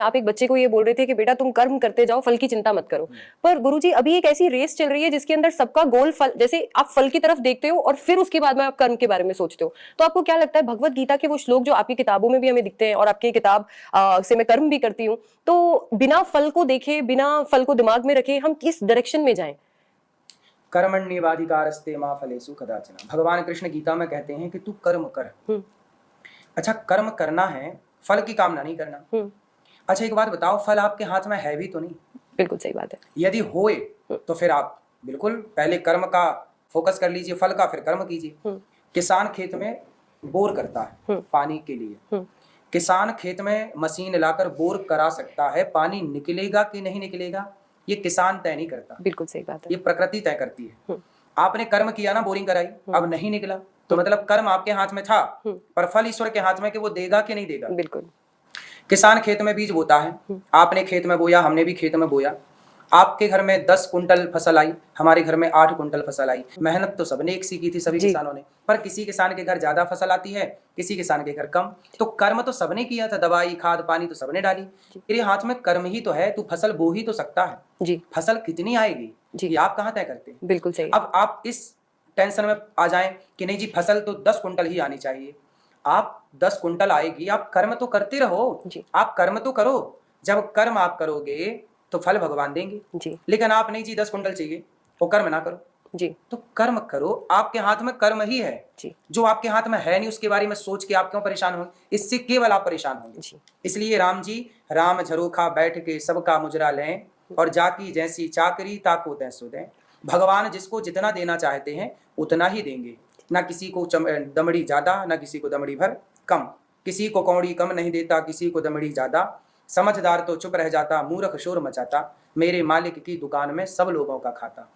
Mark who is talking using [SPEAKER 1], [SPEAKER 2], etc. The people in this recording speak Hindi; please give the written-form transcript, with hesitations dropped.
[SPEAKER 1] आप एक बच्चे को ये बोल रहे थे कि बेटा तुम कर्म करते जाओ, फल की चिंता मत करो। पर गुरुजी अभी एक ऐसी रेस चल रही है जिसके अंदर सबका गोल फल, जैसे आप फल की तरफ देखते हो और फिर उसके बाद में आप कर्म के बारे में सोचते हो। तो आपको क्या लगता है भगवत गीता के वो श्लोक जो आपकी किताबों में भी हमें दिखते हैं और आपकी किताब से मैं कर्म भी करती हूँ, तो बिना फल को देखे, बिना फल को दिमाग में रखे हम किस डायरेक्शन में जाएं?
[SPEAKER 2] कर्मण्येवाधिकारस्ते मा फलेषु कदाचन। भगवान कृष्ण गीता में कहते हैं कि तू कर्म कर। अच्छा, कर्म करना है, फल की कामना नहीं करना। अच्छा एक बात बताओ, फल आपके हाथ में है भी तो नहीं।
[SPEAKER 1] बिल्कुल सही बात है।
[SPEAKER 2] यदि होए तो फिर आप बिल्कुल पहले कर्म का फोकस कर लीजिए, फल का फिर कर्म कीजिए। किसान खेत में बोर करता है पानी के लिए। किसान खेत में मशीन लाकर बोर करा सकता है, पानी निकलेगा कि नहीं निकलेगा ये किसान तय नहीं करता।
[SPEAKER 1] बिल्कुल सही बात है।
[SPEAKER 2] ये प्रकृति तय करती है। आपने कर्म किया ना, बोरिंग कराई, अब नहीं निकला तो मतलब कर्म आपके हाथ में था, पर फल ईश्वर के हाथ में कि वो देगा कि नहीं देगा।
[SPEAKER 1] बिल्कुल।
[SPEAKER 2] किसान खेत में बीज बोता है, आपने खेत में बोया, हमने भी खेत में बोया। आपके घर में 10 कुंटल फसल आई, हमारे घर में 8 कुंटल फसल आई। मेहनत तो सबने एक सी की थी, सभी किसानों ने, पर किसी किसान के घर ज्यादा फसल आती है, किसी किसान के घर कम। तो कर्म तो सबने किया था, दवाई खाद पानी तो सबने डाली। तेरे हाथ में कर्म ही तो है, तू फसल बो ही तो सकता है जी। फसल कितनी आएगी ये आप कहाँ तय करते हैं।
[SPEAKER 1] बिल्कुल सही। अब
[SPEAKER 2] आप इस टेंशन में आ जाएं कि नहीं जी फसल तो 10 कुंटल ही आनी चाहिए। आप 10 कुंटल आएगी, आप कर्म तो करते रहो जी। आप कर्म तो करो, जब कर्म आप करोगे तो फल भगवान देंगे जी। लेकिन आप नहीं जी 10 कुंटल चाहिए, वो कर्म ना करो जी। तो कर्म करो, आपके हाथ में कर्म ही है जी। जो आपके हाथ में है नहीं उसके बारे में सोच के आप क्यों परेशान हो, इससे केवल आप परेशान होंगे जी। इसलिए राम जी, राम झरोखा बैठ के सबका मुजरा लें और जाकी जैसी चाकरी ताको दें सो दें। भगवान जिसको जितना देना चाहते हैं उतना ही देंगे, ना किसी को दमड़ी ज्यादा, ना किसी को दमड़ी भर कम। किसी को कौड़ी कम नहीं देता, किसी को दमड़ी ज्यादा। समझदार तो चुप रह जाता, मूर्ख शोर मचाता। मेरे मालिक की दुकान में सब लोगों का खाता।